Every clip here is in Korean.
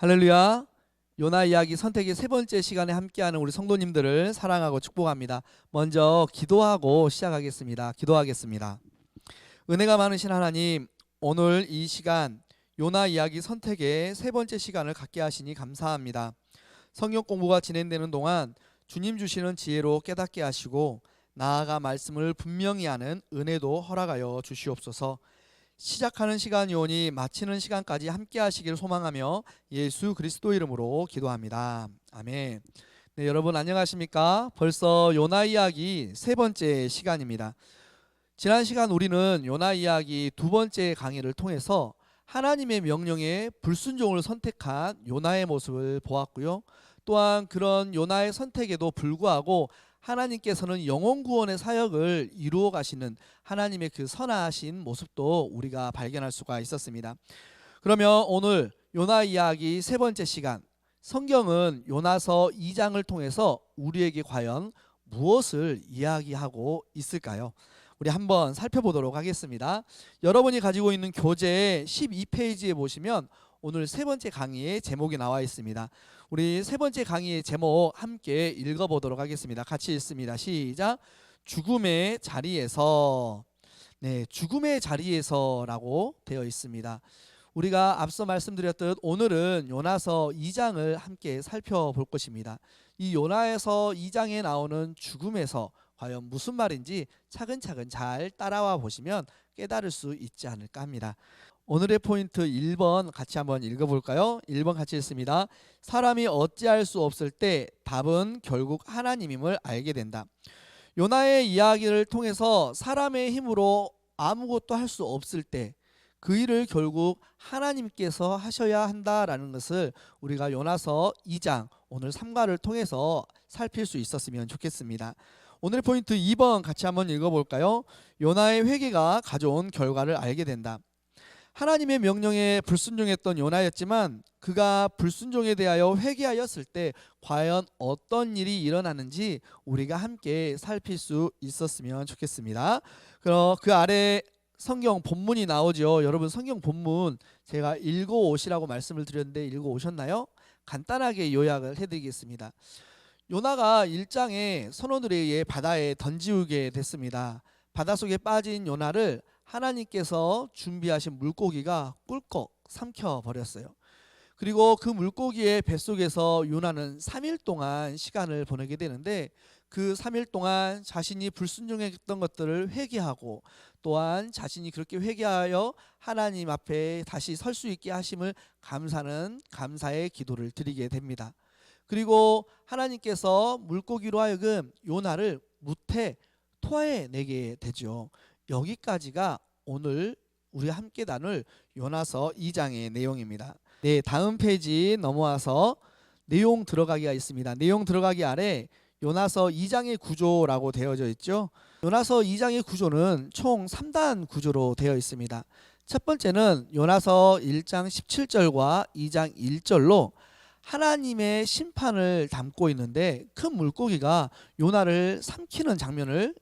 할렐루야. 요나 이야기 선택의 세 번째 시간에 함께하는 우리 성도님들을 사랑하고 축복합니다. 먼저 기도하고 시작하겠습니다. 기도하겠습니다. 은혜가 많으신 하나님, 오늘 이 시간 요나 이야기 선택의 세 번째 시간을 갖게 하시니 감사합니다. 성경 공부가 진행되는 동안 주님 주시는 지혜로 깨닫게 하시고 나아가 말씀을 분명히 하는 은혜도 허락하여 주시옵소서. 시작하는 시간이 오니 마치는 시간까지 함께 하시길 소망하며 예수 그리스도 이름으로 기도합니다. 아멘. 네, 여러분 안녕하십니까? 벌써 요나 이야기 세 번째 시간입니다. 지난 시간 우리는 요나 이야기 두 번째 강의를 통해서 하나님의 명령에 불순종을 선택한 요나의 모습을 보았고요. 또한 그런 요나의 선택에도 불구하고 하나님께서는 영혼 구원의 사역을 이루어 가시는 하나님의 그 선하신 모습도 우리가 발견할 수가 있었습니다. 그러면 오늘 요나 이야기 세 번째 시간, 성경은 요나서 2장을 통해서 우리에게 과연 무엇을 이야기하고 있을까요? 우리 한번 살펴보도록 하겠습니다. 여러분이 가지고 있는 교재 12페이지에 보시면 오늘 세 번째 강의의 제목이 나와 있습니다. 우리 세 번째 강의의 제목 함께 읽어보도록 하겠습니다. 같이 읽습니다. 시작. 죽음의 자리에서. 네, 죽음의 자리에서라고 되어 있습니다. 우리가 앞서 말씀드렸듯 오늘은 요나서 2장을 함께 살펴볼 것입니다. 이 요나에서 2장에 나오는 죽음에서 과연 무슨 말인지 차근차근 잘 따라와 보시면 깨달을 수 있지 않을까 합니다. 오늘의 포인트 1번 같이 한번 읽어볼까요? 1번 같이 읽습니다. 사람이 어찌할 수 없을 때 답은 결국 하나님임을 알게 된다. 요나의 이야기를 통해서 사람의 힘으로 아무것도 할 수 없을 때 그 일을 결국 하나님께서 하셔야 한다라는 것을 우리가 요나서 2장 오늘 3과를 통해서 살필 수 있었으면 좋겠습니다. 오늘 포인트 2번 같이 한번 읽어볼까요? 요나의 회개가 가져온 결과를 알게 된다. 하나님의 명령에 불순종했던 요나였지만 그가 불순종에 대하여 회개하였을 때 과연 어떤 일이 일어나는지 우리가 함께 살필 수 있었으면 좋겠습니다. 그럼 그 아래 성경 본문이 나오죠. 여러분 성경 본문 제가 읽어오시라고 말씀을 드렸는데 읽어오셨나요? 간단하게 요약을 해드리겠습니다. 요나가 1장에 선원들에 의해 바다에 던지우게 됐습니다. 바닷속에 빠진 요나를 하나님께서 준비하신 물고기가 꿀꺽 삼켜버렸어요. 그리고 그 물고기의 뱃속에서 요나는 3일 동안 시간을 보내게 되는데 그 3일 동안 자신이 불순종했던 것들을 회개하고 또한 자신이 그렇게 회개하여 하나님 앞에 다시 설 수 있게 하심을 감사하는 감사의 기도를 드리게 됩니다. 그리고 하나님께서 물고기로 하여금 요나를 무태 토해내게 되죠. 여기까지가 오늘 우리 함께 나눌 요나서 2장의 내용입니다. 네, 다음 페이지 넘어와서 내용 들어가기가 있습니다. 내용 들어가기 아래 요나서 2장의 구조라고 되어져 있죠. 요나서 2장의 구조는 총 3단 구조로 되어 있습니다. 첫 번째는 요나서 1장 17절과 2장 1절로 하나님의 심판을 담고 있는데 큰 물고기가 요나를 삼키는 장면을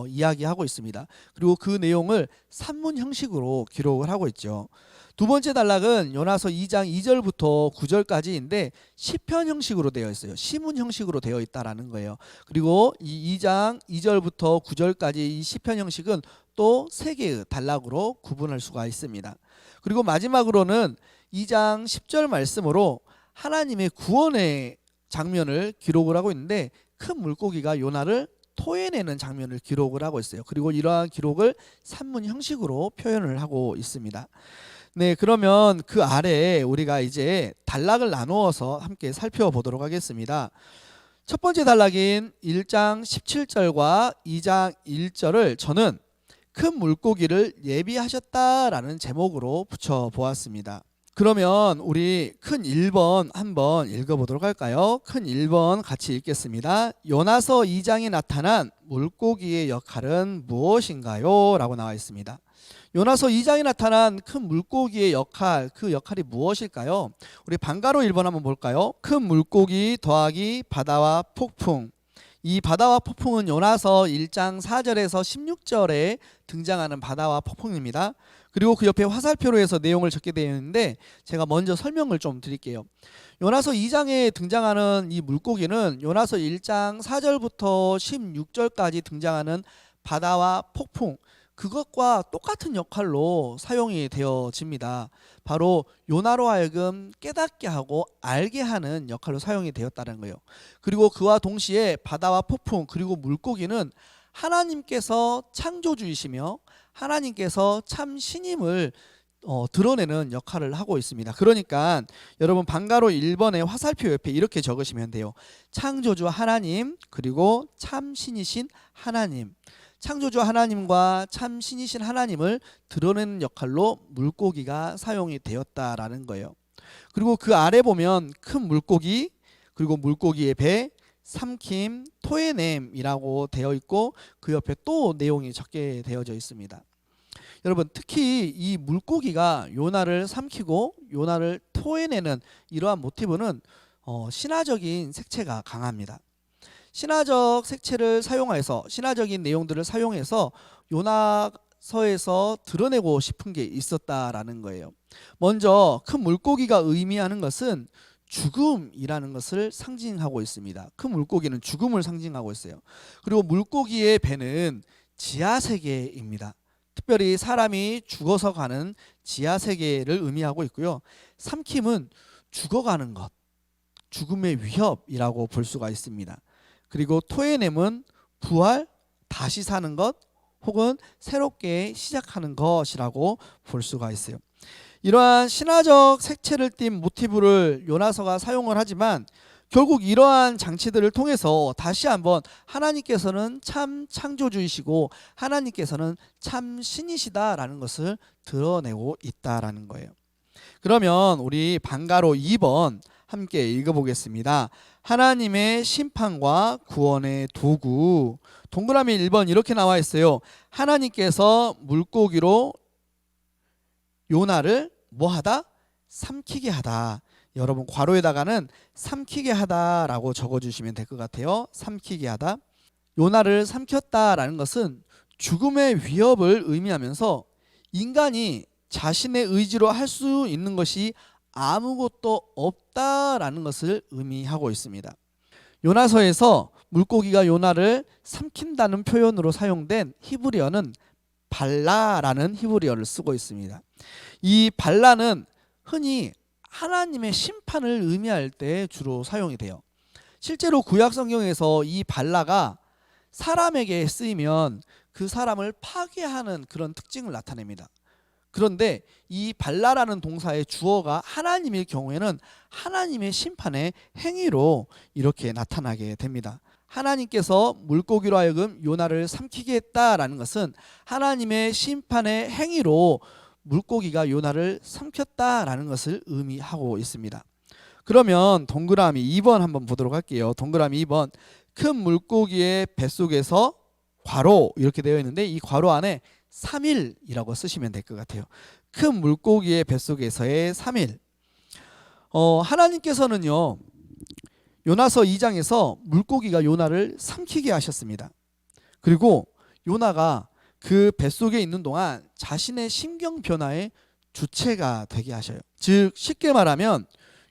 이야기하고 있습니다. 그리고 그 내용을 산문 형식으로 기록을 하고 있죠. 두 번째 단락은 요나서 2장 2절부터 9절까지인데 시편 형식으로 되어 있어요. 시문 형식으로 되어 있다라는 거예요. 그리고 이 2장 2절부터 9절까지 이 시편 형식은 또 세 개의 단락으로 구분할 수가 있습니다. 그리고 마지막으로는 2장 10절 말씀으로 하나님의 구원의 장면을 기록을 하고 있는데 큰 물고기가 요나를 토해내는 장면을 기록을 하고 있어요. 그리고 이러한 기록을 산문 형식으로 표현을 하고 있습니다. 네, 그러면 그 아래에 우리가 이제 단락을 나누어서 함께 살펴보도록 하겠습니다. 첫 번째 단락인 1장 17절과 2장 1절을 저는 큰 물고기를 예비하셨다라는 제목으로 붙여보았습니다. 그러면 우리 큰 1번 한번 읽어보도록 할까요? 큰 1번 같이 읽겠습니다. 요나서 2장에 나타난 물고기의 역할은 무엇인가요? 라고 나와 있습니다. 요나서 2장에 나타난 큰 물고기의 역할, 그 역할이 무엇일까요? 우리 방가로 1번 한번 볼까요? 큰 물고기 더하기 바다와 폭풍. 이 바다와 폭풍은 요나서 1장 4절에서 16절에 등장하는 바다와 폭풍입니다. 그리고 그 옆에 화살표로 해서 내용을 적게 되어 있는데 제가 먼저 설명을 좀 드릴게요. 요나서 2장에 등장하는 이 물고기는 요나서 1장 4절부터 16절까지 등장하는 바다와 폭풍, 그것과 똑같은 역할로 사용이 되어집니다. 바로 요나로 하여금 깨닫게 하고 알게 하는 역할로 사용이 되었다는 거예요. 그리고 그와 동시에 바다와 폭풍 그리고 물고기는 하나님께서 창조주이시며 하나님께서 참 신임을 드러내는 역할을 하고 있습니다. 그러니까 여러분 방가로 1번의 화살표 옆에 이렇게 적으시면 돼요. 창조주 하나님 그리고 참 신이신 하나님. 창조주 하나님과 참 신이신 하나님을 드러내는 역할로 물고기가 사용이 되었다라는 거예요. 그리고 그 아래 보면 큰 물고기 그리고 물고기의 배, 삼킴, 토에넴이라고 되어 있고 그 옆에 또 내용이 적게 되어져 있습니다. 여러분 특히 이 물고기가 요나를 삼키고 요나를 토해내는 이러한 모티브는 신화적인 색채가 강합니다. 신화적 색채를 사용해서 신화적인 내용들을 사용해서 요나서에서 드러내고 싶은 게 있었다라는 거예요. 먼저 큰 물고기가 의미하는 것은 죽음이라는 것을 상징하고 있습니다. 큰 물고기는 죽음을 상징하고 있어요. 그리고 물고기의 배는 지하세계입니다. 특별히 사람이 죽어서 가는 지하세계를 의미하고 있고요. 삼킴은 죽어가는 것, 죽음의 위협이라고 볼 수가 있습니다. 그리고 토에넴은 부활, 다시 사는 것 혹은 새롭게 시작하는 것이라고 볼 수가 있어요. 이러한 신화적 색채를 띤 모티브를 요나서가 사용을 하지만 결국 이러한 장치들을 통해서 다시 한번 하나님께서는 참 창조주이시고 하나님께서는 참 신이시다라는 것을 드러내고 있다라는 거예요. 그러면 우리 방가로 2번 함께 읽어보겠습니다. 하나님의 심판과 구원의 도구. 동그라미 1번 이렇게 나와 있어요. 하나님께서 물고기로 요나를 뭐하다? 삼키게 하다. 여러분 괄호에다가는 삼키게 하다라고 적어주시면 될 것 같아요. 삼키게 하다. 요나를 삼켰다라는 것은 죽음의 위협을 의미하면서 인간이 자신의 의지로 할 수 있는 것이 아무것도 없다라는 것을 의미하고 있습니다. 요나서에서 물고기가 요나를 삼킨다는 표현으로 사용된 히브리어는 발라라는 히브리어를 쓰고 있습니다. 이 발라는 흔히 하나님의 심판을 의미할 때 주로 사용이 돼요. 실제로 구약 성경에서 이 발라가 사람에게 쓰이면 그 사람을 파괴하는 그런 특징을 나타냅니다. 그런데 이 발라라는 동사의 주어가 하나님일 경우에는 하나님의 심판의 행위로 이렇게 나타나게 됩니다. 하나님께서 물고기로 하여금 요나를 삼키게 했다라는 것은 하나님의 심판의 행위로 물고기가 요나를 삼켰다라는 것을 의미하고 있습니다. 그러면 동그라미 2번 한번 보도록 할게요. 동그라미 2번 큰 물고기의 뱃속에서 괄호 이렇게 되어 있는데 이 괄호 안에 3일이라고 쓰시면 될 것 같아요. 큰 물고기의 뱃속에서의 3일. 하나님께서는요 요나서 2장에서 물고기가 요나를 삼키게 하셨습니다. 그리고 요나가 그 뱃속에 있는 동안 자신의 심경 변화의 주체가 되게 하셔요. 즉 쉽게 말하면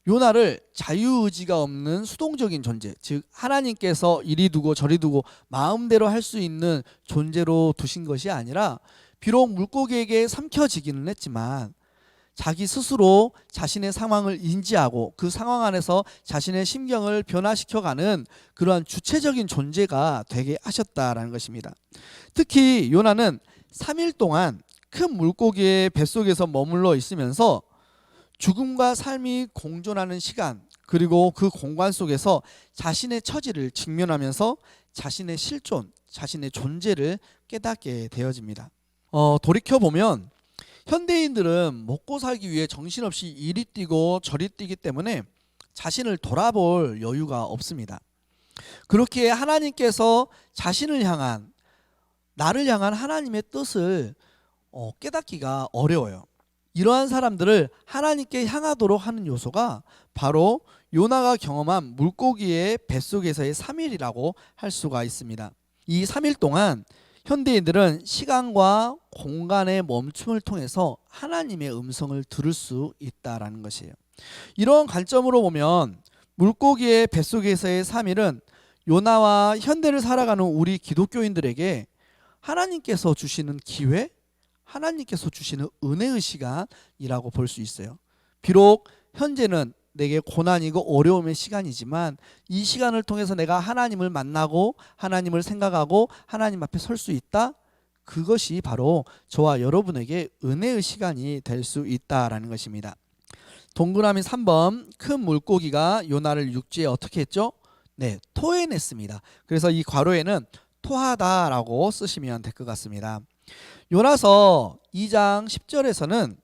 요나를 자유의지가 없는 수동적인 존재, 즉 하나님께서 이리 두고 저리 두고 마음대로 할 수 있는 존재로 두신 것이 아니라 비록 물고기에게 삼켜지기는 했지만 자기 스스로 자신의 상황을 인지하고 그 상황 안에서 자신의 심경을 변화시켜가는 그러한 주체적인 존재가 되게 하셨다라는 것입니다. 특히 요나는 3일 동안 큰 물고기의 뱃속에서 머물러 있으면서 죽음과 삶이 공존하는 시간 그리고 그 공간 속에서 자신의 처지를 직면하면서 자신의 실존, 자신의 존재를 깨닫게 되어집니다. 돌이켜보면 현대인들은 먹고 살기 위해 정신없이 이리 뛰고 저리 뛰기 때문에 자신을 돌아볼 여유가 없습니다. 그렇게 하나님께서 자신을 향한 나를 향한 하나님의 뜻을 깨닫기가 어려워요. 이러한 사람들을 하나님께 향하도록 하는 요소가 바로 요나가 경험한 물고기의 뱃속에서의 3일이라고 할 수가 있습니다. 이 3일 동안 현대인들은 시간과 공간의 멈춤을 통해서 하나님의 음성을 들을 수 있다라는 것이에요. 이런 관점으로 보면 물고기의 뱃속에서의 3일은 요나와 현대를 살아가는 우리 기독교인들에게 하나님께서 주시는 기회, 하나님께서 주시는 은혜의 시간이라고 볼 수 있어요. 비록 현재는 내게 고난이고 어려움의 시간이지만 이 시간을 통해서 내가 하나님을 만나고 하나님을 생각하고 하나님 앞에 설 수 있다. 그것이 바로 저와 여러분에게 은혜의 시간이 될 수 있다라는 것입니다. 동그라미 3번, 큰 물고기가 요나를 육지에 어떻게 했죠? 네, 토해냈습니다. 그래서 이 괄호에는 토하다라고 쓰시면 될 것 같습니다. 요나서 2장 10절에서는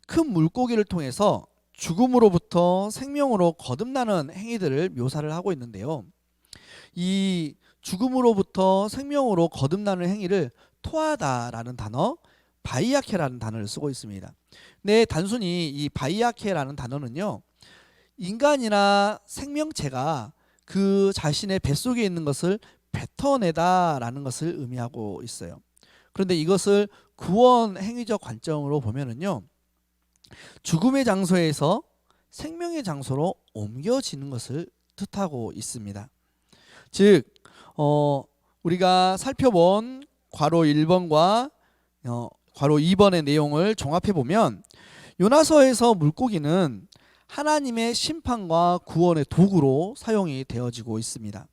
큰 물고기를 통해서 죽음으로부터 생명으로 거듭나는 행위들을 묘사를 하고 있는데요. 이 죽음으로부터 생명으로 거듭나는 행위를 토하다라는 단어, 바이아케라는 단어를 쓰고 있습니다. 네, 단순히 이 바이아케라는 단어는요, 인간이나 생명체가 그 자신의 뱃속에 있는 것을 뱉어내다라는 것을 의미하고 있어요. 그런데 이것을 구원 행위적 관점으로 보면은요, 죽음의 장소에서 생명의 장소로 옮겨지는 것을 뜻하고 있습니다. 즉, 우리가 살펴본 괄호 1번과 괄호 2번의 내용을 종합해 보면 요나서에서 물고기는 하나님의 심판과 구원의 도구로 사용이 되어지고 있습니다.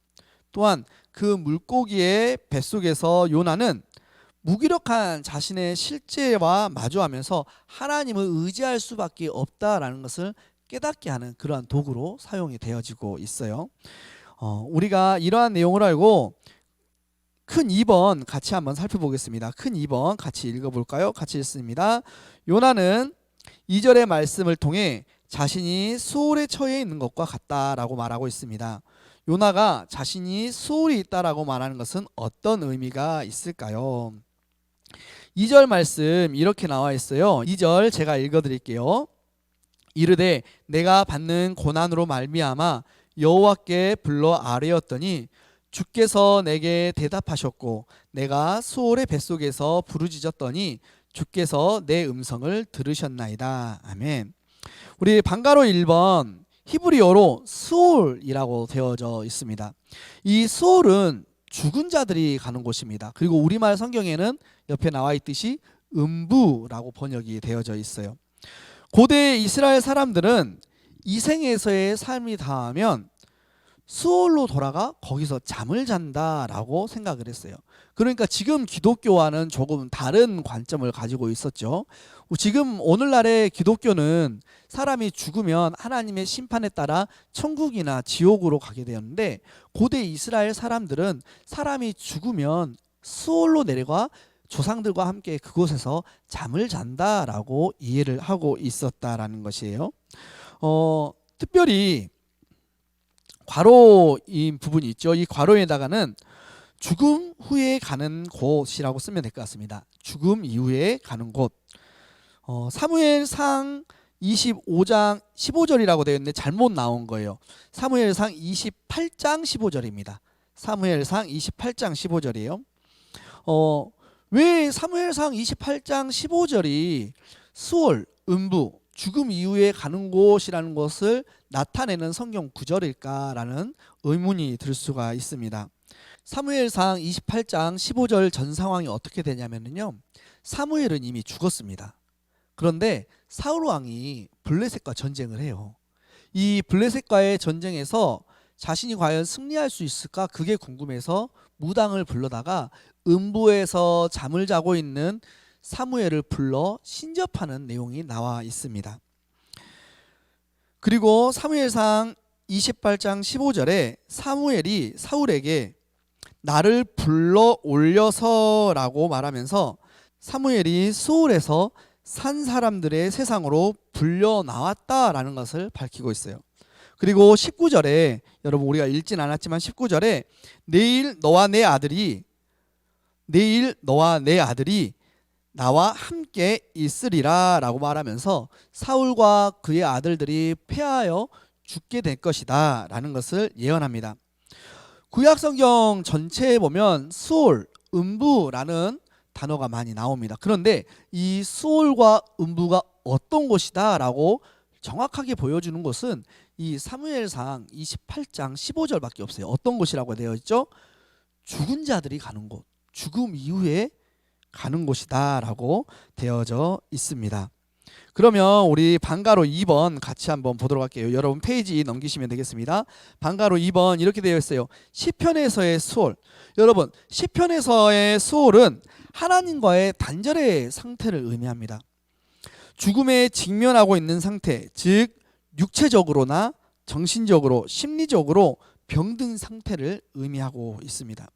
또한 그 물고기의 뱃속에서 요나는 무기력한 자신의 실제와 마주하면서 하나님을 의지할 수밖에 없다라는 것을 깨닫게 하는 그러한 도구로 사용이 되어지고 있어요. 우리가 이러한 내용을 알고 큰 2번 같이 한번 살펴보겠습니다. 큰 2번 같이 읽어볼까요? 같이 읽습니다. 요나는 2절의 말씀을 통해 자신이 수올에 처해 있는 것과 같다라고 말하고 있습니다. 요나가 자신이 수올에 있다라고 말하는 것은 어떤 의미가 있을까요? 2절 말씀 이렇게 나와 있어요. 2절 제가 읽어드릴게요. 이르되 내가 받는 고난으로 말미암아 여호와께 불러 아뢰었더니 주께서 내게 대답하셨고 내가 수올의 뱃속에서 부르짖었더니 주께서 내 음성을 들으셨나이다. 아멘. 우리 방가로 1번 히브리어로 스올이라고 되어져 있습니다. 이 스올은 죽은 자들이 가는 곳입니다. 그리고 우리말 성경에는 옆에 나와 있듯이 음부라고 번역이 되어져 있어요. 고대 이스라엘 사람들은 이 생에서의 삶이 다하면 수올로 돌아가 거기서 잠을 잔다라고 생각을 했어요. 그러니까 지금 기독교와는 조금 다른 관점을 가지고 있었죠. 지금 오늘날의 기독교는 사람이 죽으면 하나님의 심판에 따라 천국이나 지옥으로 가게 되었는데 고대 이스라엘 사람들은 사람이 죽으면 수올로 내려가 조상들과 함께 그곳에서 잠을 잔다라고 이해를 하고 있었다라는 것이에요. 특별히 괄호인 부분이 있죠. 이 괄호에다가는 죽음 후에 가는 곳이라고 쓰면 될 것 같습니다. 죽음 이후에 가는 곳. 사무엘상 25장 15절이라고 되어 있는데 잘못 나온 거예요. 사무엘상 28장 15절입니다. 사무엘상 28장 15절이에요. 왜 사무엘상 28장 15절이 수올, 음부, 죽음 이후에 가는 곳이라는 것을 나타내는 성경 구절일까라는 의문이 들 수가 있습니다. 사무엘상 28장 15절 전 상황이 어떻게 되냐면요, 사무엘은 이미 죽었습니다. 그런데 사울 왕이 블레셋과 전쟁을 해요. 이 블레셋과의 전쟁에서 자신이 과연 승리할 수 있을까 그게 궁금해서 무당을 불러다가 음부에서 잠을 자고 있는 사무엘을 불러 신접하는 내용이 나와 있습니다. 그리고 사무엘상 28장 15절에 사무엘이 사울에게 나를 불러 올려서라고 말하면서 사무엘이 수올에서 산 사람들의 세상으로 불려 나왔다라는 것을 밝히고 있어요. 그리고 19절에 여러분 우리가 읽진 않았지만 19절에 내일 너와 내 아들이 나와 함께 있으리라 라고 말하면서 사울과 그의 아들들이 패하여 죽게 될 것이다 라는 것을 예언합니다. 구약성경 전체에 보면 수올, 음부라는 단어가 많이 나옵니다. 그런데 이 수올과 음부가 어떤 곳이다 라고 정확하게 보여주는 것은 이 사무엘상 28장 15절밖에 없어요. 어떤 곳이라고 되어 있죠? 죽은 자들이 가는 곳, 죽음 이후에 가는 곳이다 라고 되어져 있습니다. 그러면 우리 방가로 2번 같이 한번 보도록 할게요. 여러분 페이지 넘기시면 되겠습니다. 방가로 2번 이렇게 되어 있어요. 시편에서의 수올. 여러분 시편에서의 수올은 하나님과의 단절의 상태를 의미합니다. 죽음에 직면하고 있는 상태, 즉 육체적으로나 정신적으로, 심리적으로 병든 상태를 의미하고 있습니다.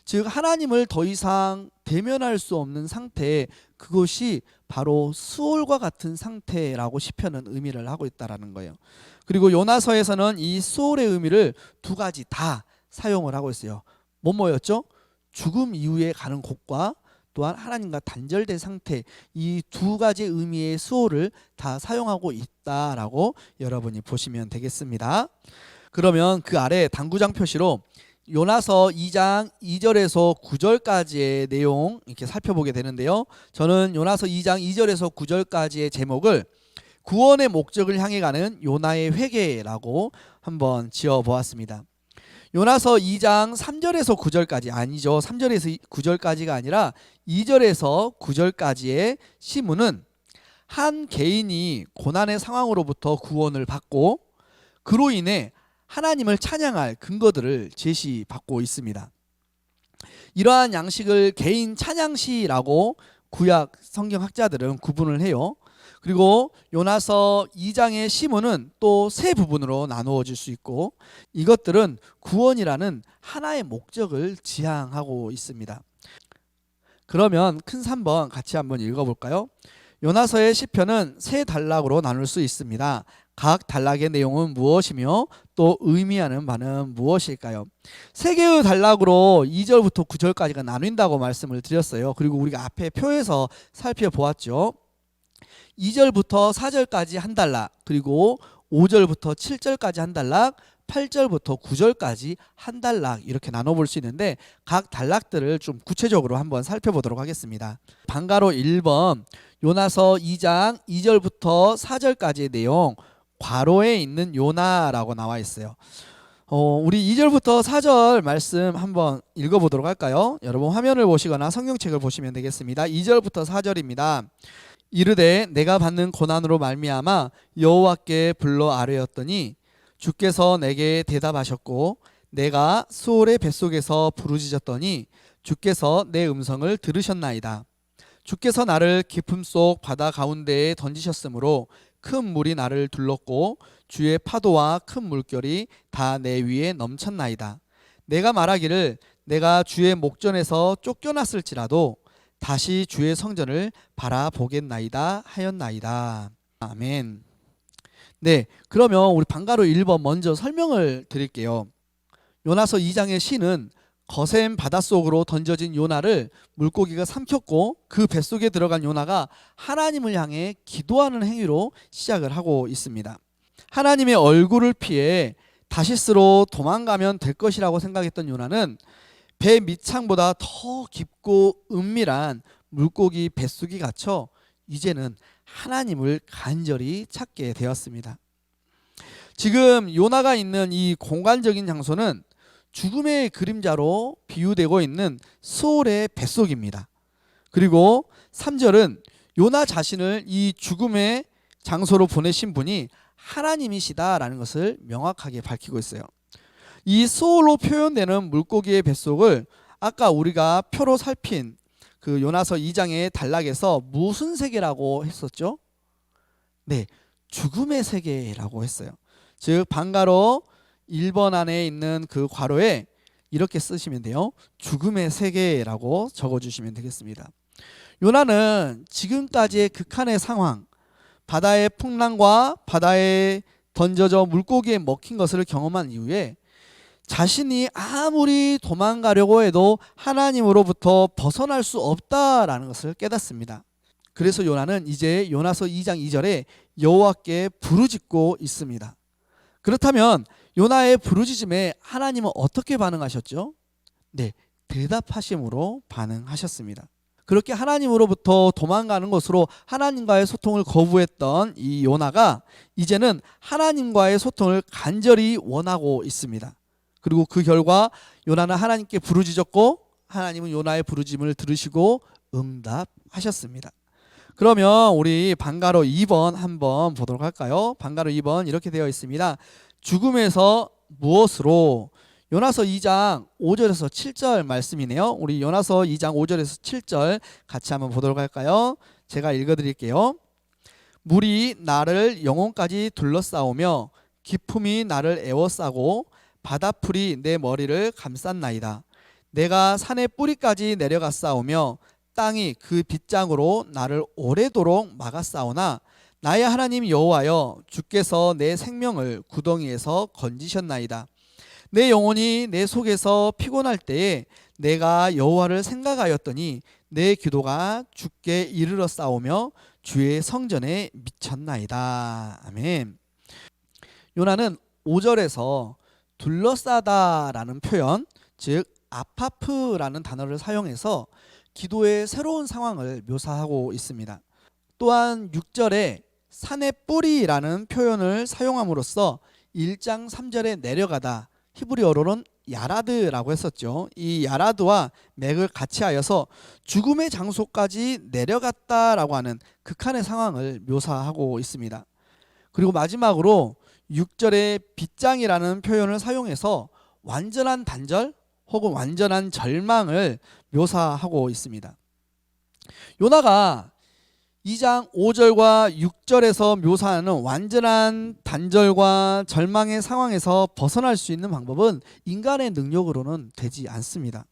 즉 하나님을 더 이상 대면할 수 없는 상태, 그것이 바로 수올과 같은 상태라고 시편은 의미를 하고 있다라는 거예요. 그리고 요나서에서는 이 수올의 의미를 두 가지 다 사용을 하고 있어요. 뭐였죠? 죽음 이후에 가는 곳과 또한 하나님과 단절된 상태, 이 두 가지 의미의 수올을 다 사용하고 있다라고 여러분이 보시면 되겠습니다. 그러면 그 아래 당구장 표시로 요나서 2장 2절에서 9절까지의 내용 이렇게 살펴보게 되는데요. 저는 요나서 2장 2절에서 9절까지의 제목을 구원의 목적을 향해 가는 요나의 회개라고 한번 지어보았습니다. 요나서 2장 3절에서 9절까지 아니죠. 3절에서 9절까지가 아니라 2절에서 9절까지의 시문은 한 개인이 고난의 상황으로부터 구원을 받고 그로 인해 하나님을 찬양할 근거들을 제시받고 있습니다. 이러한 양식을 개인 찬양시라고 구약 성경학자들은 구분을 해요. 그리고 요나서 2장의 시문은 또 세 부분으로 나누어질 수 있고 이것들은 구원이라는 하나의 목적을 지향하고 있습니다. 그러면 큰 3번 같이 한번 읽어볼까요? 요나서의 시편은 세 단락으로 나눌 수 있습니다. 각 단락의 내용은 무엇이며 또 의미하는 바는 무엇일까요? 세 개의 단락으로 2절부터 9절까지가 나뉜다고 말씀을 드렸어요. 그리고 우리가 앞에 표에서 살펴보았죠. 2절부터 4절까지 한 단락, 그리고 5절부터 7절까지 한 단락, 8절부터 9절까지 한 단락 이렇게 나눠볼 수 있는데 각 단락들을 좀 구체적으로 한번 살펴보도록 하겠습니다. 방가로 1번 요나서 2장 2절부터 4절까지의 내용 괄호에 있는 요나라고 나와 있어요. 우리 2절부터 4절 말씀 한번 읽어보도록 할까요? 여러분 화면을 보시거나 성경책을 보시면 되겠습니다. 2절부터 4절입니다. 이르되 내가 받는 고난으로 말미암아 여호와께 불러 아뢰었더니 주께서 내게 대답하셨고 내가 수올의 뱃속에서 부르짖었더니 주께서 내 음성을 들으셨나이다. 주께서 나를 깊음 속 바다 가운데에 던지셨으므로 큰 물이 나를 둘렀고 주의 파도와 큰 물결이 다 내 위에 넘쳤나이다. 내가 말하기를 내가 주의 목전에서 쫓겨났을지라도 다시 주의 성전을 바라보겠나이다 하였나이다. 아멘. 네, 그러면 우리 방가로 1번 먼저 설명을 드릴게요. 요나서 2장의 시는 거센 바닷속으로 던져진 요나를 물고기가 삼켰고 그 뱃속에 들어간 요나가 하나님을 향해 기도하는 행위로 시작을 하고 있습니다. 하나님의 얼굴을 피해 다시스로 도망가면 될 것이라고 생각했던 요나는 배 밑창보다 더 깊고 은밀한 물고기 뱃속에 갇혀 이제는 하나님을 간절히 찾게 되었습니다. 지금 요나가 있는 이 공간적인 장소는 죽음의 그림자로 비유되고 있는 수올의 뱃속입니다. 그리고 3절은 요나 자신을 이 죽음의 장소로 보내신 분이 하나님이시다라는 것을 명확하게 밝히고 있어요. 이 수올로 표현되는 물고기의 뱃속을 아까 우리가 표로 살핀 그 요나서 2장의 단락에서 무슨 세계라고 했었죠? 네, 죽음의 세계라고 했어요. 즉 방가로 1번 안에 있는 그 괄호에 이렇게 쓰시면 돼요. 죽음의 세계라고 적어주시면 되겠습니다. 요나는 지금까지의 극한의 상황, 바다의 풍랑과 바다에 던져져 물고기에 먹힌 것을 경험한 이후에 자신이 아무리 도망가려고 해도 하나님으로부터 벗어날 수 없다라는 것을 깨닫습니다. 그래서 요나는 이제 요나서 2장 2절에 여호와께 부르짖고 있습니다. 그렇다면 요나의 부르짖음에 하나님은 어떻게 반응하셨죠? 네, 대답하심으로 반응하셨습니다. 그렇게 하나님으로부터 도망가는 것으로 하나님과의 소통을 거부했던 이 요나가 이제는 하나님과의 소통을 간절히 원하고 있습니다. 그리고 그 결과 요나는 하나님께 부르짖었고 하나님은 요나의 부르짖음을 들으시고 응답하셨습니다. 그러면 우리 방가로 2번 한번 보도록 할까요? 방가로 2번 이렇게 되어 있습니다. 죽음에서 무엇으로? 요나서 2장 5절에서 7절 말씀이네요. 우리 요나서 2장 5절에서 7절 같이 한번 보도록 할까요? 제가 읽어드릴게요. 물이 나를 영혼까지 둘러싸오며 기품이 나를 에워싸고 바다풀이 내 머리를 감쌌나이다. 내가 산의 뿌리까지 내려갔사오며 땅이 그 빗장으로 나를 오래도록 막았사오나 나의 하나님 여호와여 주께서 내 생명을 구덩이에서 건지셨나이다. 내 영혼이 내 속에서 피곤할 때에 내가 여호와를 생각하였더니 내 기도가 주께 이르렀사오며 주의 성전에 미쳤나이다. 아멘. 요나는 5절에서 둘러싸다라는 표현, 즉 아파프라는 단어를 사용해서 기도의 새로운 상황을 묘사하고 있습니다. 또한 6절에 산의 뿌리라는 표현을 사용함으로써 1장 3절에 내려가다, 히브리어로는 야라드라고 했었죠. 이 야라드와 맥을 같이 하여서 죽음의 장소까지 내려갔다라고 하는 극한의 상황을 묘사하고 있습니다. 그리고 마지막으로 6절에 빗장이라는 표현을 사용해서 완전한 단절 혹은 완전한 절망을 묘사하고 있습니다. 요나가 2장 5절과 6절에서 묘사하는 완전한 단절과 절망의 상황에서 벗어날 수 있는 방법은 인간의 능력으로는 되지 않습니다.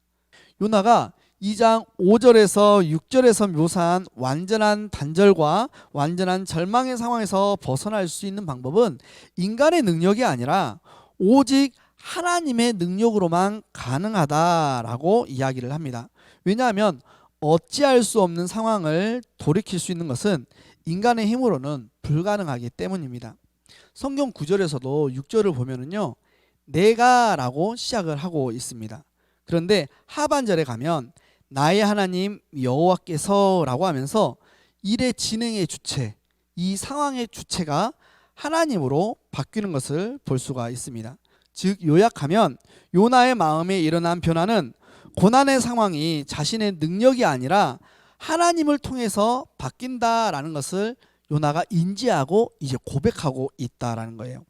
요나가 2장 5절에서 6절에서 묘사한 완전한 단절과 완전한 절망의 상황에서 벗어날 수 있는 방법은 인간의 능력이 아니라 오직 하나님의 능력으로만 가능하다라고 이야기를 합니다. 왜냐하면 어찌할 수 없는 상황을 돌이킬 수 있는 것은 인간의 힘으로는 불가능하기 때문입니다. 성경 9절에서도 6절을 보면은요, 내가라고 시작을 하고 있습니다. 그런데 하반절에 가면 나의 하나님 여호와께서라고 하면서 일의 진행의 주체, 이 상황의 주체가 하나님으로 바뀌는 것을 볼 수가 있습니다. 즉 요약하면 요나의 마음에 일어난 변화는 고난의 상황이 자신의 능력이 아니라 하나님을 통해서 바뀐다라는 것을 요나가 인지하고 이제 고백하고 있다라는 거예요.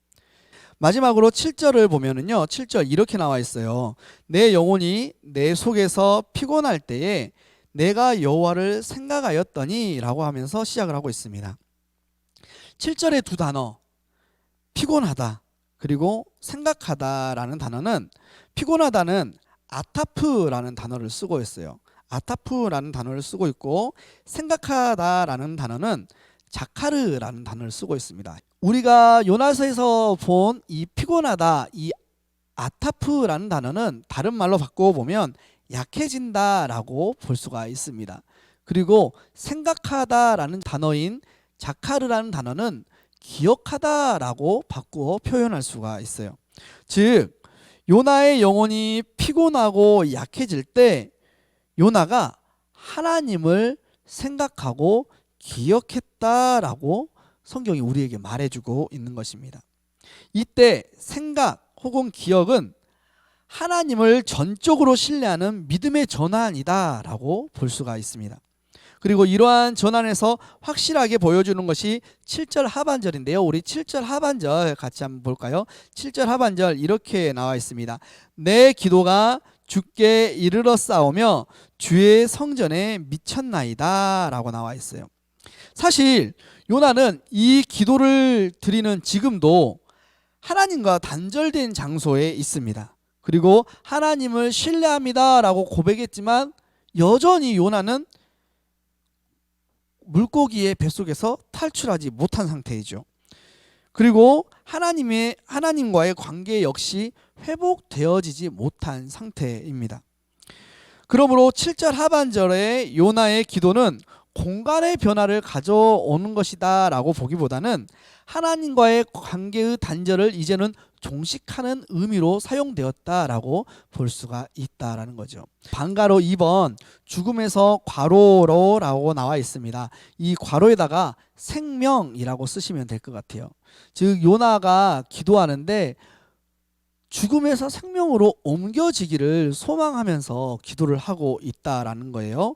마지막으로 7절을 보면은요, 7절 이렇게 나와 있어요. 내 영혼이 내 속에서 피곤할 때에 내가 여호와를 생각하였더니 라고 하면서 시작을 하고 있습니다. 7절의 두 단어, 피곤하다 그리고 생각하다라는 단어는, 피곤하다는 아타프라는 단어를 쓰고 있어요. 아타프라는 단어를 쓰고 있고, 생각하다라는 단어는 자카르라는 단어를 쓰고 있습니다. 우리가 요나서에서 본 이 피곤하다, 이 아타프라는 단어는 다른 말로 바꾸어 보면 약해진다라고 볼 수가 있습니다. 그리고 생각하다라는 단어인 자카르라는 단어는 기억하다라고 바꾸어 표현할 수가 있어요. 즉 요나의 영혼이 피곤하고 약해질 때 요나가 하나님을 생각하고 기억했다라고 성경이 우리에게 말해주고 있는 것입니다. 이때 생각 혹은 기억은 하나님을 전적으로 신뢰하는 믿음의 전환이다라고 볼 수가 있습니다. 그리고 이러한 전환에서 확실하게 보여주는 것이 7절 하반절인데요. 우리 7절 하반절 같이 한번 볼까요? 7절 하반절 이렇게 나와 있습니다. 내 기도가 주께 이르렀사오며 주의 성전에 미쳤나이다 라고 나와 있어요. 사실 요나는 이 기도를 드리는 지금도 하나님과 단절된 장소에 있습니다. 그리고 하나님을 신뢰합니다 라고 고백했지만 여전히 요나는 물고기의 뱃속에서 탈출하지 못한 상태이죠. 그리고 하나님과의 관계 역시 회복되어지지 못한 상태입니다. 그러므로 7절 하반절의 요나의 기도는 공간의 변화를 가져오는 것이다 라고 보기보다는 하나님과의 관계의 단절을 이제는 종식하는 의미로 사용되었다라고 볼 수가 있다라는 거죠. 방가로 2번 죽음에서 괄호로라고 나와 있습니다. 이 괄호에다가 생명이라고 쓰시면 될 것 같아요. 즉 요나가 기도하는데 죽음에서 생명으로 옮겨지기를 소망하면서 기도를 하고 있다라는 거예요.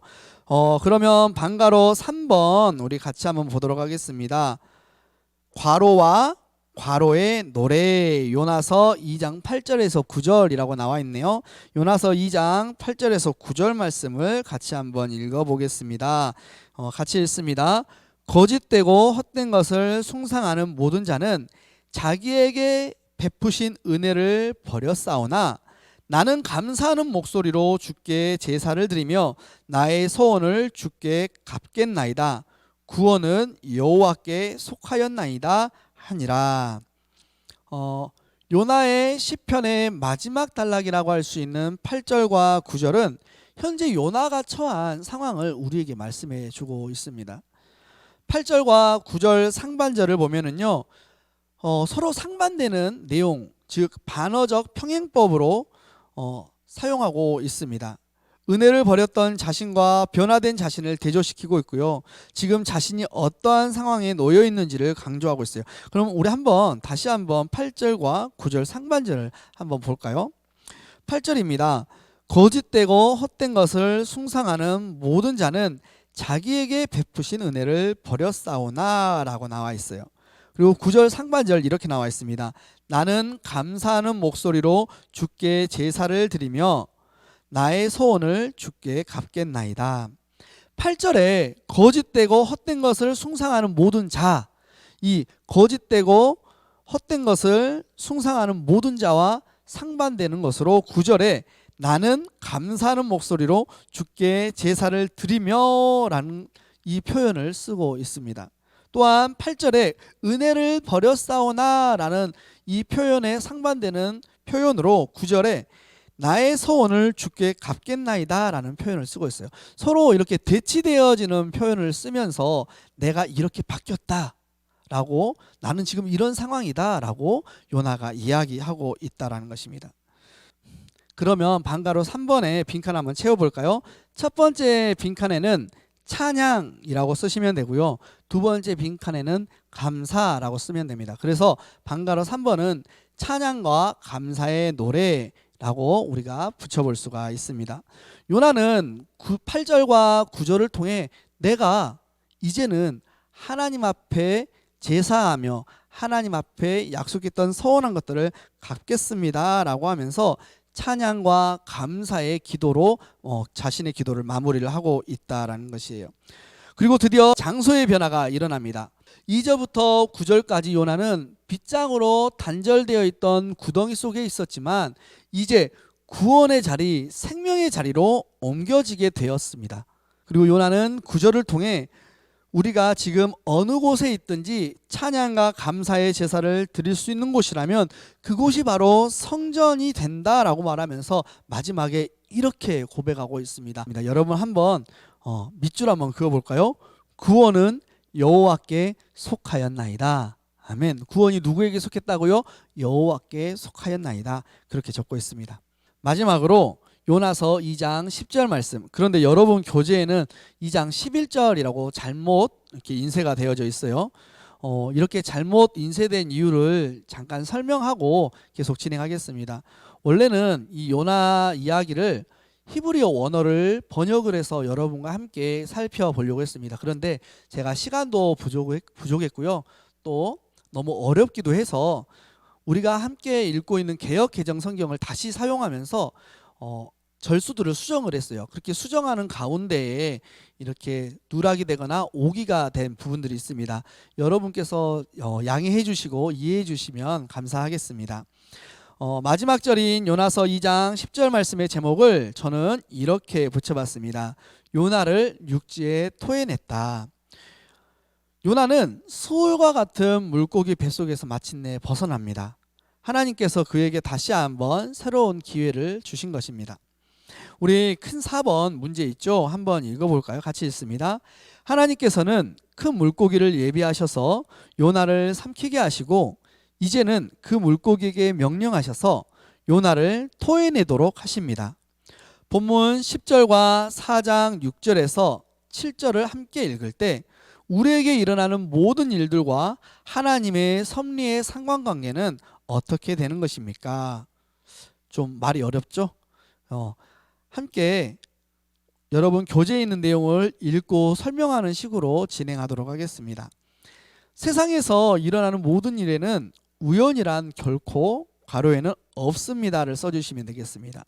그러면 방가로 3번 우리 같이 한번 보도록 하겠습니다. 괄호와 괄호의 노래, 요나서 2장 8절에서 9절이라고 나와 있네요. 요나서 2장 8절에서 9절 말씀을 같이 한번 읽어보겠습니다. 같이 읽습니다. 거짓되고 헛된 것을 숭상하는 모든 자는 자기에게 베푸신 은혜를 버렸사오나 나는 감사하는 목소리로 주께 제사를 드리며 나의 소원을 주께 갚겠나이다. 구원은 여호와께 속하였나이다 하니라. 요나의 시편의 마지막 단락이라고 할 수 있는 8절과 9절은 현재 요나가 처한 상황을 우리에게 말씀해 주고 있습니다. 8절과 9절 상반절을 보면은요, 서로 상반되는 내용, 즉 반어적 평행법으로 사용하고 있습니다. 은혜를 버렸던 자신과 변화된 자신을 대조시키고 있고요. 지금 자신이 어떠한 상황에 놓여 있는지를 강조하고 있어요. 그럼 우리 다시 한번 8절과 9절 상반절을 한번 볼까요? 8절입니다. 거짓되고 헛된 것을 숭상하는 모든 자는 자기에게 베푸신 은혜를 버렸사오나 라고 나와 있어요. 그리고 9절 상반절 이렇게 나와 있습니다. 나는 감사하는 목소리로 주께 제사를 드리며 나의 소원을 주께 갚겠나이다. 8절에 거짓되고 헛된 것을 숭상하는 모든 자, 이 거짓되고 헛된 것을 숭상하는 모든 자와 상반되는 것으로 9절에 나는 감사하는 목소리로 주께 제사를 드리며 라는 이 표현을 쓰고 있습니다. 또한 8절에 은혜를 버렸사오나 라는 이 표현에 상반되는 표현으로 9절에 나의 소원을 주께 갚겠나이다 라는 표현을 쓰고 있어요. 서로 이렇게 대치되어지는 표현을 쓰면서 내가 이렇게 바뀌었다 라고, 나는 지금 이런 상황이다 라고 요나가 이야기하고 있다라는 것입니다. 그러면 방가로 3번에 빈칸 한번 채워볼까요? 첫 번째 빈칸에는 찬양이라고 쓰시면 되고요. 두 번째 빈칸에는 감사라고 쓰면 됩니다. 그래서 방가로 3번은 찬양과 감사의 노래라고 우리가 붙여볼 수가 있습니다. 요나는 8절과 9절을 통해 내가 이제는 하나님 앞에 제사하며 하나님 앞에 약속했던 서원한 것들을 갚겠습니다 라고 하면서 찬양과 감사의 기도로 자신의 기도를 마무리를 하고 있다라는 것이에요. 그리고 드디어 장소의 변화가 일어납니다. 2절부터 9절까지 요나는 빗장으로 단절되어 있던 구덩이 속에 있었지만 이제 구원의 자리, 생명의 자리로 옮겨지게 되었습니다. 그리고 요나는 9절을 통해 우리가 지금 어느 곳에 있든지 찬양과 감사의 제사를 드릴 수 있는 곳이라면 그곳이 바로 성전이 된다라고 말하면서 마지막에 이렇게 고백하고 있습니다. 여러분 한번 밑줄 한번 그어볼까요? 구원은 여호와께 속하였나이다. 아멘. 구원이 누구에게 속했다고요? 여호와께 속하였나이다. 그렇게 적고 있습니다. 마지막으로 요나서 2장 10절 말씀. 그런데 여러분 교재에는 2장 11절이라고 잘못 이렇게 인쇄가 되어져 있어요. 이렇게 잘못 인쇄된 이유를 잠깐 설명하고 계속 진행하겠습니다. 원래는 이 요나 이야기를 히브리어 원어를 번역을 해서 여러분과 함께 살펴보려고 했습니다. 그런데 제가 시간도 부족했고요. 또 너무 어렵기도 해서 우리가 함께 읽고 있는 개역 개정 성경을 다시 사용하면서 절수들을 수정을 했어요. 그렇게 수정하는 가운데에 이렇게 누락이 되거나 오기가 된 부분들이 있습니다. 여러분께서 양해해 주시고 이해해 주시면 감사하겠습니다. 마지막 절인 요나서 2장 10절 말씀의 제목을 저는 이렇게 붙여봤습니다. 요나를 육지에 토해냈다. 요나는 소울과 같은 물고기 뱃속에서 마침내 벗어납니다. 하나님께서 그에게 다시 한번 새로운 기회를 주신 것입니다. 우리 큰 4번 문제 있죠? 한번 읽어볼까요? 같이 읽습니다. 하나님께서는 큰 물고기를 예비하셔서 요나를 삼키게 하시고 이제는 그 물고기에게 명령하셔서 요나를 토해내도록 하십니다. 본문 10절과 4장 6절에서 7절을 함께 읽을 때 우리에게 일어나는 모든 일들과 하나님의 섭리의 상관관계는 어떻게 되는 것입니까? 좀 말이 어렵죠? 함께 여러분 교재에 있는 내용을 읽고 설명하는 식으로 진행하도록 하겠습니다. 세상에서 일어나는 모든 일에는 우연이란 결코 괄호에는 없습니다를 써주시면 되겠습니다.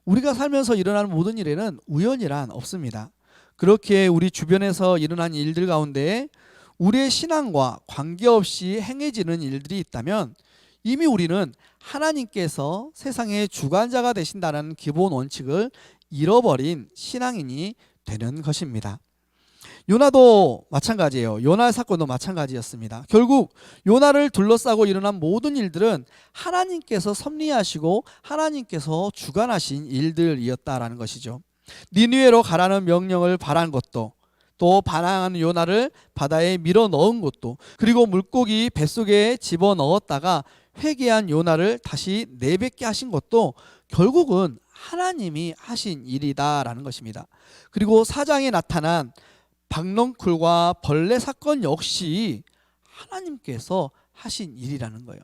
우리가 살면서 일어나는 모든 일에는 우연이란 없습니다. 그렇게 우리 주변에서 일어난 일들 가운데 우리의 신앙과 관계없이 행해지는 일들이 있다면 이미 우리는 하나님께서 세상의 주관자가 되신다는 기본 원칙을 잃어버린 신앙인이 되는 것입니다. 요나도 마찬가지예요. 요나 사건도 마찬가지였습니다. 결국 요나를 둘러싸고 일어난 모든 일들은 하나님께서 섭리하시고 하나님께서 주관하신 일들이었다라는 것이죠. 니느웨로 가라는 명령을 발한 것도, 또 반항하는 요나를 바다에 밀어 넣은 것도, 그리고 물고기 뱃속에 집어넣었다가 회개한 요나를 다시 내뱉게 하신 것도 결국은 하나님이 하신 일이다라는 것입니다. 그리고 4장에 나타난 박넝쿨과 벌레 사건 역시 하나님께서 하신 일이라는 거예요.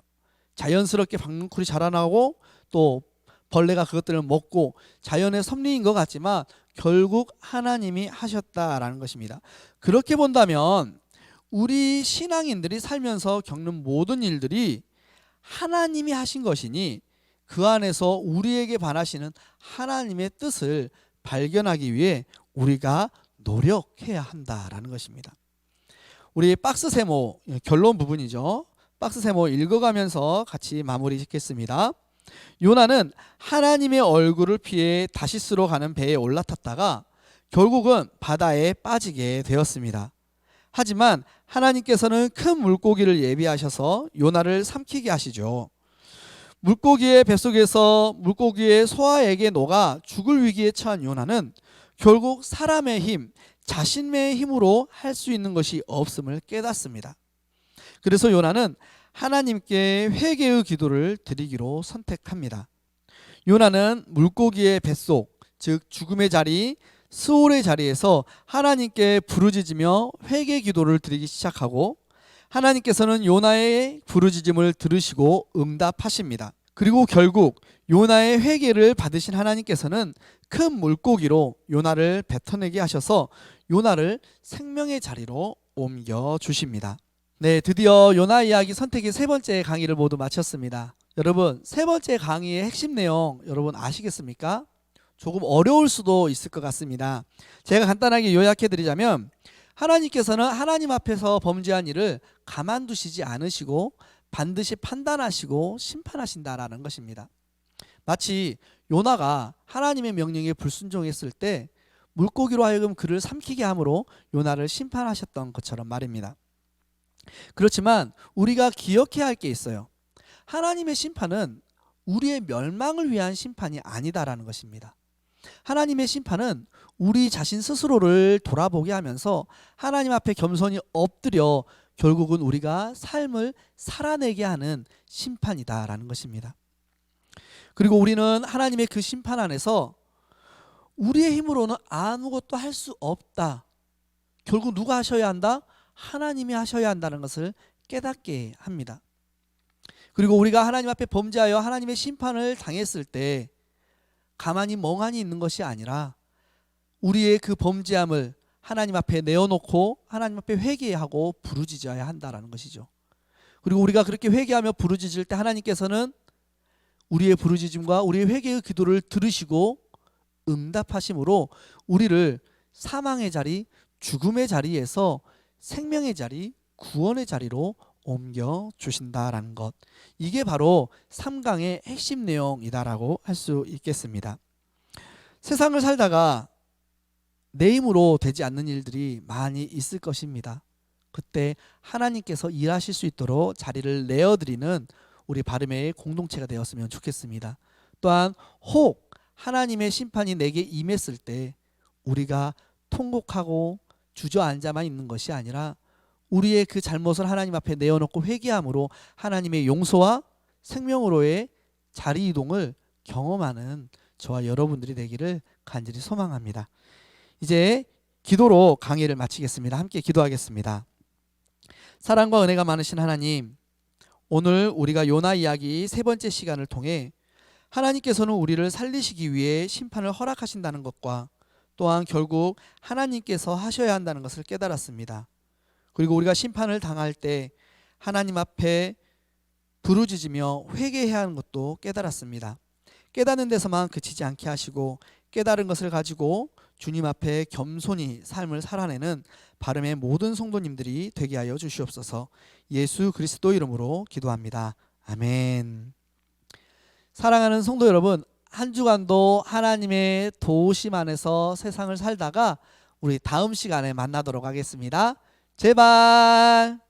자연스럽게 박넝쿨이 자라나고 또 벌레가 그것들을 먹고 자연의 섭리인 것 같지만 결국 하나님이 하셨다라는 것입니다. 그렇게 본다면 우리 신앙인들이 살면서 겪는 모든 일들이 하나님이 하신 것이니 그 안에서 우리에게 반하시는 하나님의 뜻을 발견하기 위해 우리가 노력해야 한다라는 것입니다. 우리 박스 세모 결론 부분이죠. 박스 세모 읽어가면서 같이 마무리 짓겠습니다. 요나는 하나님의 얼굴을 피해 다시스로 가는 배에 올라탔다가 결국은 바다에 빠지게 되었습니다. 하지만 하나님께서는 큰 물고기를 예비하셔서 요나를 삼키게 하시죠. 물고기의 뱃속에서 물고기의 소화액에 녹아 죽을 위기에 처한 요나는 결국 사람의 힘, 자신의 힘으로 할 수 있는 것이 없음을 깨닫습니다. 그래서 요나는 하나님께 회개의 기도를 드리기로 선택합니다. 요나는 물고기의 뱃속, 즉 죽음의 자리, 스올의 자리에서 하나님께 부르짖으며 회개 기도를 드리기 시작하고 하나님께서는 요나의 부르짖음을 들으시고 응답하십니다. 그리고 결국 요나의 회개를 받으신 하나님께서는 큰 물고기로 요나를 뱉어내게 하셔서 요나를 생명의 자리로 옮겨 주십니다. 네, 드디어 요나 이야기 선택의 세 번째 강의를 모두 마쳤습니다. 여러분, 세 번째 강의의 핵심 내용 여러분 아시겠습니까? 조금 어려울 수도 있을 것 같습니다. 제가 간단하게 요약해 드리자면 하나님께서는 하나님 앞에서 범죄한 일을 가만두시지 않으시고 반드시 판단하시고 심판하신다라는 것입니다. 마치 요나가 하나님의 명령에 불순종했을 때 물고기로 하여금 그를 삼키게 함으로 요나를 심판하셨던 것처럼 말입니다. 그렇지만 우리가 기억해야 할 게 있어요. 하나님의 심판은 우리의 멸망을 위한 심판이 아니다라는 것입니다. 하나님의 심판은 우리 자신 스스로를 돌아보게 하면서 하나님 앞에 겸손히 엎드려 결국은 우리가 삶을 살아내게 하는 심판이다라는 것입니다. 그리고 우리는 하나님의 그 심판 안에서 우리의 힘으로는 아무것도 할 수 없다. 결국 누가 하셔야 한다? 하나님이 하셔야 한다는 것을 깨닫게 합니다. 그리고 우리가 하나님 앞에 범죄하여 하나님의 심판을 당했을 때 가만히 멍하니 있는 것이 아니라 우리의 그 범죄함을 하나님 앞에 내어놓고 하나님 앞에 회개하고 부르짖어야 한다는 것이죠. 그리고 우리가 그렇게 회개하며 부르짖을 때 하나님께서는 우리의 부르짖음과 우리의 회개의 기도를 들으시고 응답하심으로 우리를 사망의 자리, 죽음의 자리에서 생명의 자리, 구원의 자리로 옮겨 주신다라는 것. 이게 바로 3강의 핵심 내용이다라고 할 수 있겠습니다. 세상을 살다가 내 힘으로 되지 않는 일들이 많이 있을 것입니다. 그때 하나님께서 일하실 수 있도록 자리를 내어드리는 우리 바르메의 공동체가 되었으면 좋겠습니다. 또한 혹 하나님의 심판이 내게 임했을 때 우리가 통곡하고 주저앉아만 있는 것이 아니라 우리의 그 잘못을 하나님 앞에 내어놓고 회개함으로 하나님의 용서와 생명으로의 자리 이동을 경험하는 저와 여러분들이 되기를 간절히 소망합니다. 이제 기도로 강의를 마치겠습니다. 함께 기도하겠습니다. 사랑과 은혜가 많으신 하나님, 오늘 우리가 요나 이야기 세 번째 시간을 통해 하나님께서는 우리를 살리시기 위해 심판을 허락하신다는 것과 또한 결국 하나님께서 하셔야 한다는 것을 깨달았습니다. 그리고 우리가 심판을 당할 때 하나님 앞에 부르짖으며 회개해야 하는 것도 깨달았습니다. 깨닫는 데서만 그치지 않게 하시고 깨달은 것을 가지고 주님 앞에 겸손히 삶을 살아내는 바름의 모든 성도님들이 되게 하여 주시옵소서. 예수 그리스도 이름으로 기도합니다. 아멘. 사랑하는 성도 여러분, 한 주간도 하나님의 도우심 안에서 세상을 살다가 우리 다음 시간에 만나도록 하겠습니다. 제발